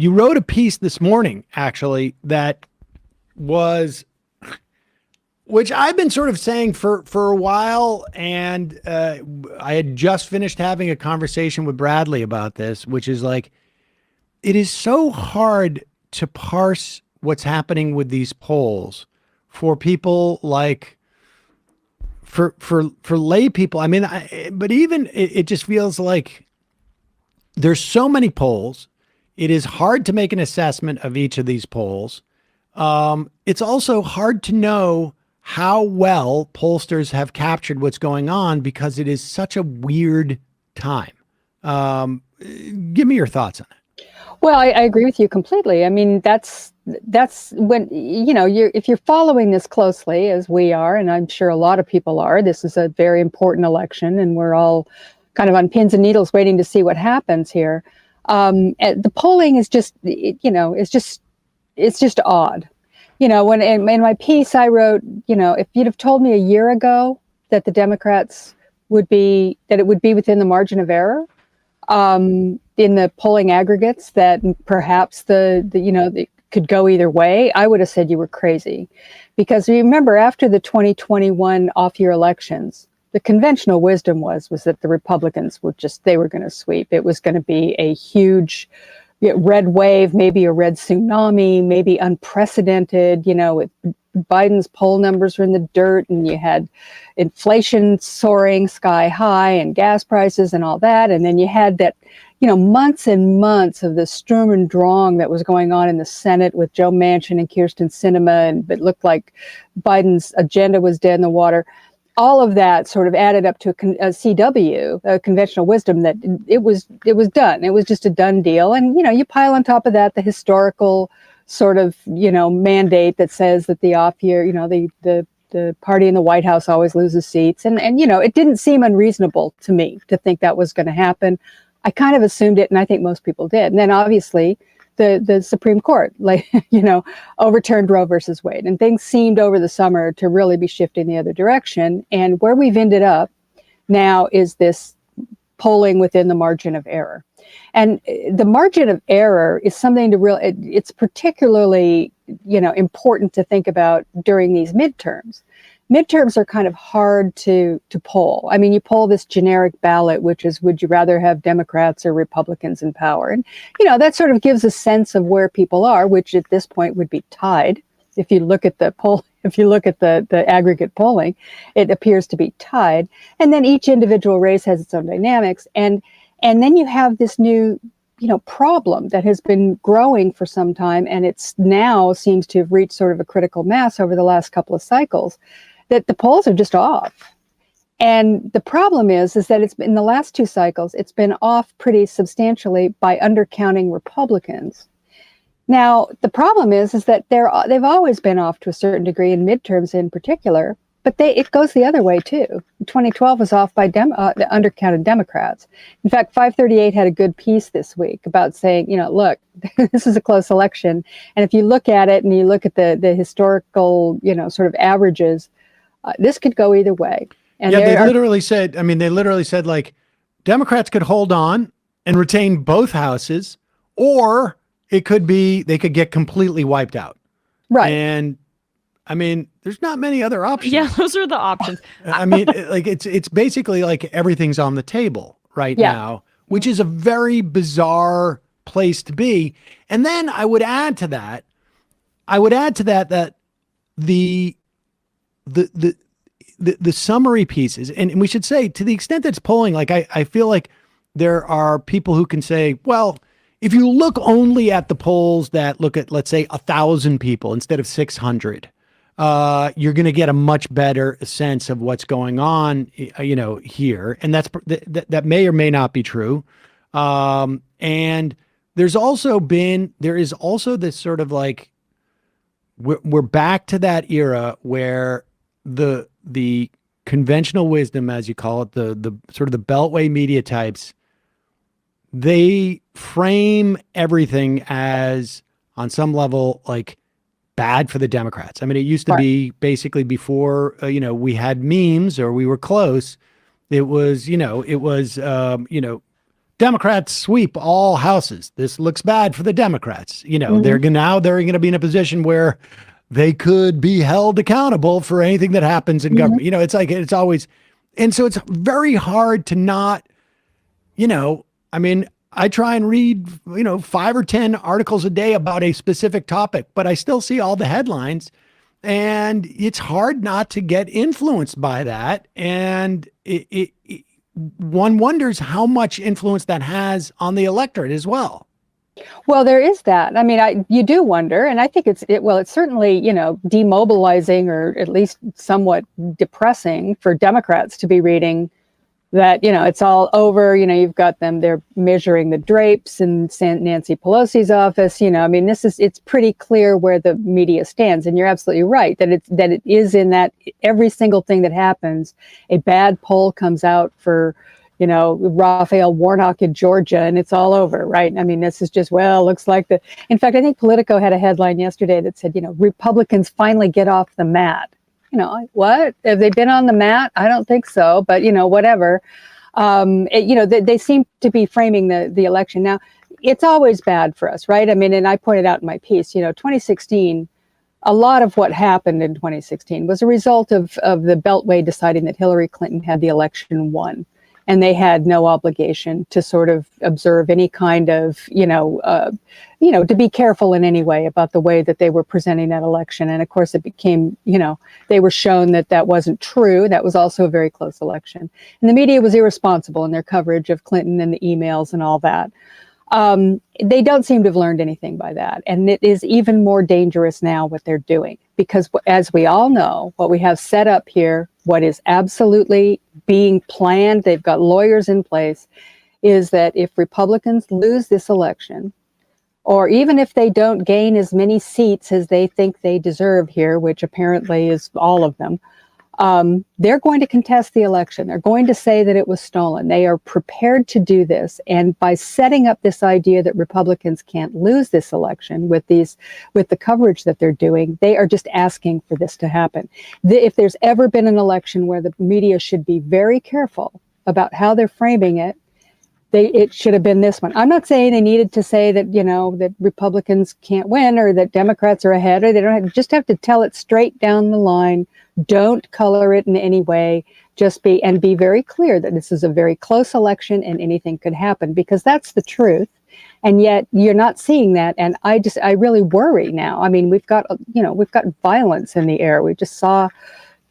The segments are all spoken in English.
you wrote a piece this morning, actually, that was, which I've been sort of saying for a while, and I had just finished having a conversation with Bradley about this, which is like, it is so hard to parse what's happening with these polls for people like for lay people. I mean, but even it just feels like there's so many polls. It is hard to make an assessment of each of these polls. It's also hard to know how well pollsters have captured what's going on because it is such a weird time. Give me your thoughts on it. Well, I agree with you completely. I mean, that's when, if you're following this closely, as we are, and I'm sure a lot of people are, this is a very important election, and we're all kind of on pins and needles waiting to see what happens here. The polling is just, it's just odd. When in my piece I wrote, if you'd have told me a year ago that the Democrats it would be within the margin of error, in the polling aggregates, that perhaps they could go either way, I would have said you were crazy. Because remember, after the 2021 off-year elections, the conventional wisdom was that the Republicans they were going to sweep. It was going to be a huge red wave, maybe a red tsunami, maybe unprecedented, with Biden's poll numbers were in the dirt, and you had inflation soaring sky high and gas prices and all that. And then you had that, months and months of the Sturman drawing that was going on in the Senate with Joe Manchin and Kirsten Sinema, and it looked like Biden's agenda was dead in the water. All of that sort of added up to a CW, a conventional wisdom, that it was done. It was just a done deal. And, you pile on top of that the historical sort of, mandate that says that the off year, the party in the White House always loses seats. And it didn't seem unreasonable to me to think that was going to happen. I kind of assumed it, and I think most people did. And then obviously the Supreme Court, overturned Roe versus Wade, and things seemed over the summer to really be shifting the other direction. And where we've ended up now is this polling within the margin of error. And the margin of error is something it's particularly, important to think about during these midterms. Midterms are kind of hard to poll. I mean, you poll this generic ballot, which is, would you rather have Democrats or Republicans in power? And, that sort of gives a sense of where people are, which at this point would be tied. If you look at the the aggregate polling, it appears to be tied. And then each individual race has its own dynamics. And then you have this new, problem that has been growing for some time. And it's now seems to have reached sort of a critical mass over the last couple of cycles, that the polls are just off. And the problem is that it's in the last two cycles, it's been off pretty substantially by undercounting Republicans. Now, the problem is that they've always been off to a certain degree in midterms in particular, but it goes the other way too. 2012 was off by the undercounted Democrats. In fact, 538 had a good piece this week about saying, look, this is a close election. And if you look at it and you look at the historical, sort of averages, this could go either way. And they literally said, like, Democrats could hold on and retain both houses, or it could be they could get completely wiped out. Right. And I mean, there's not many other options. Yeah, those are the options. I mean, like it's basically like everything's on the table right now, which is a very bizarre place to be. And then I would add to that that the summary pieces, and we should say, to the extent that it's polling, like I feel like there are people who can say, well, if you look only at the polls that look at, let's say, 1,000 people instead of 600, you're going to get a much better sense of what's going on, here. And that may or may not be true. And there is also this sort of like, we're back to that era where the conventional wisdom, as you call it, the sort of the Beltway media types, they frame everything as, on some level, like bad for the Democrats. I mean, it used to be basically before, we had memes or we were close. It was, Democrats sweep all houses. This looks bad for the Democrats. They're going to be in a position where they could be held accountable for anything that happens in government. It's like, it's always, and so it's very hard to not, I try and read, 5 or 10 articles a day about a specific topic, but I still see all the headlines, and it's hard not to get influenced by that. And one wonders how much influence that has on the electorate as well. Well, there is that. You do wonder, and I think it's certainly, demobilizing, or at least somewhat depressing for Democrats to be reading that, it's all over. You've got them, they're measuring the drapes in Nancy Pelosi's office. It's pretty clear where the media stands. And you're absolutely right that it is in that every single thing that happens, a bad poll comes out for, Raphael Warnock in Georgia, and it's all over, right? This is just, looks like in fact, I think Politico had a headline yesterday that said, Republicans finally get off the mat. What? Have they been on the mat? I don't think so, but whatever. They seem to be framing the election. Now, it's always bad for us, right? And I pointed out in my piece, 2016, a lot of what happened in 2016 was a result of the Beltway deciding that Hillary Clinton had the election won. And they had no obligation to sort of observe any kind of, to be careful in any way about the way that they were presenting that election. And of course, it became, they were shown that wasn't true. That was also a very close election. And the media was irresponsible in their coverage of Clinton and the emails and all that. They don't seem to have learned anything by that. And it is even more dangerous now what they're doing, because as we all know, what we have set up here, what is absolutely being planned, they've got lawyers in place, is that if Republicans lose this election, or even if they don't gain as many seats as they think they deserve here, which apparently is all of them, they're going to contest the election. They're going to say that it was stolen. They are prepared to do this. And by setting up this idea that Republicans can't lose this election with the coverage that they're doing, they are just asking for this to happen. If there's ever been an election where the media should be very careful about how they're framing it, it should have been this one. I'm not saying they needed to say that, that Republicans can't win, or that Democrats are ahead, or they don't just have to tell it straight down the line. Don't color it in any way. Just be very clear that this is a very close election and anything could happen, because that's the truth. And yet you're not seeing that. And I really worry now. We've got violence in the air. We just saw,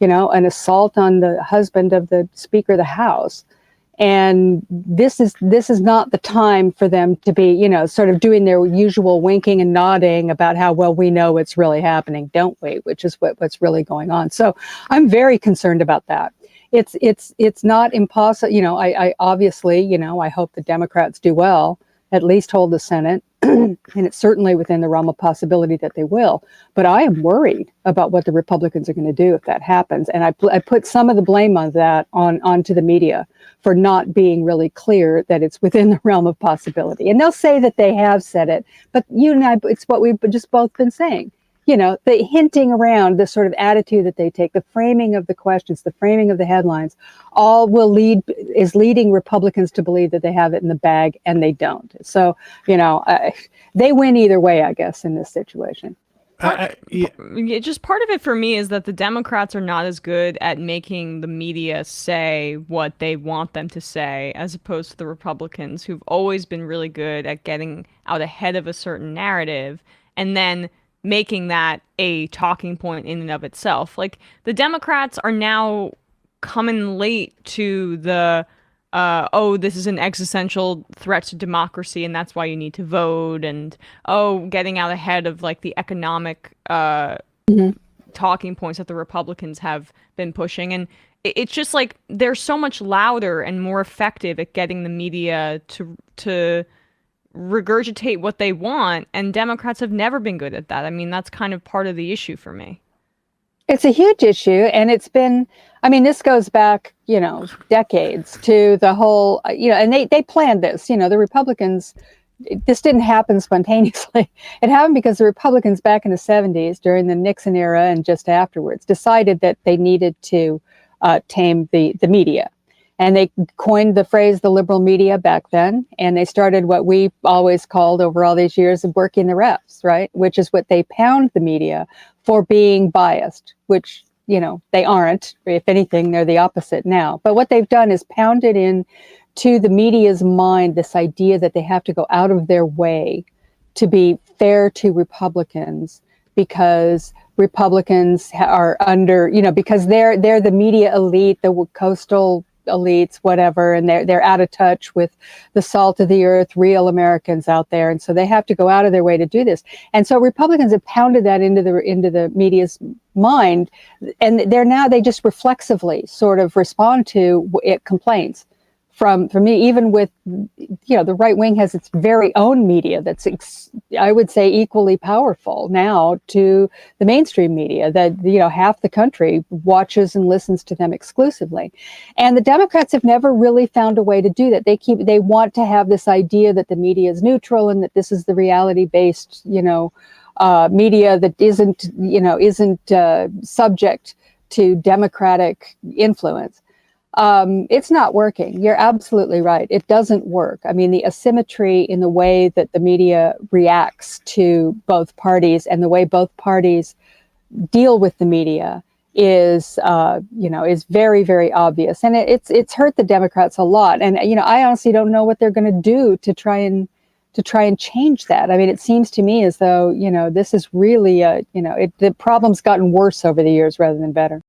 an assault on the husband of the Speaker of the House. And this is not the time for them to be, sort of doing their usual winking and nodding about how well we know what's really happening, don't we? Which is what's really going on. So I'm very concerned about that. It's not impossible. I obviously, I hope the Democrats do well, at least hold the Senate. And it's certainly within the realm of possibility that they will. But I am worried about what the Republicans are going to do if that happens. And I put some of the blame on that onto the media for not being really clear that it's within the realm of possibility. And they'll say that they have said it, but you and I, it's what we've just both been saying. The hinting around, the sort of attitude that they take, the framing of the questions, the framing of the headlines, all is leading Republicans to believe that they have it in the bag, and they don't. So, they win either way, I guess, in this situation. Just part of it for me is that the Democrats are not as good at making the media say what they want them to say, as opposed to the Republicans, who've always been really good at getting out ahead of a certain narrative and then making that a talking point in and of itself. Like, the Democrats are now coming late to the this is an existential threat to democracy and that's why you need to vote, and getting out ahead of like the economic talking points that the Republicans have been pushing. And it's just like they're so much louder and more effective at getting the media to regurgitate what they want, and Democrats have never been good at that. That's kind of part of the issue for me. It's a huge issue, and it's been, this goes back, decades to the whole, and they planned this, the Republicans, this didn't happen spontaneously. It happened because the Republicans back in the 70s, during the Nixon era and just afterwards, decided that they needed to tame the media. And they coined the phrase the liberal media back then, and they started what we always called over all these years of working the refs, right? Which is what they pound the media for being biased, which, they aren't. If anything, they're the opposite now. But what they've done is pounded in to the media's mind this idea that they have to go out of their way to be fair to Republicans, because Republicans are under, because they're the media elite, the coastal elites, whatever, and they're out of touch with the salt of the earth, real Americans out there, and so they have to go out of their way to do this. And so Republicans have pounded that into the media's mind, and they just reflexively sort of respond to complaints from me, even with, the right wing has its very own media that's, I would say, equally powerful now to the mainstream media that, half the country watches and listens to them exclusively. And the Democrats have never really found a way to do that. They want to have this idea that the media is neutral and that this is the reality-based, media that isn't subject to Democratic influence. It's not working. You're absolutely right. It doesn't work. I mean, the asymmetry in the way that the media reacts to both parties and the way both parties deal with the media is very, very obvious. And it's hurt the Democrats a lot. And, I honestly don't know what they're going to do to try and change that. I mean, it seems to me as though, this is really the problem's gotten worse over the years rather than better.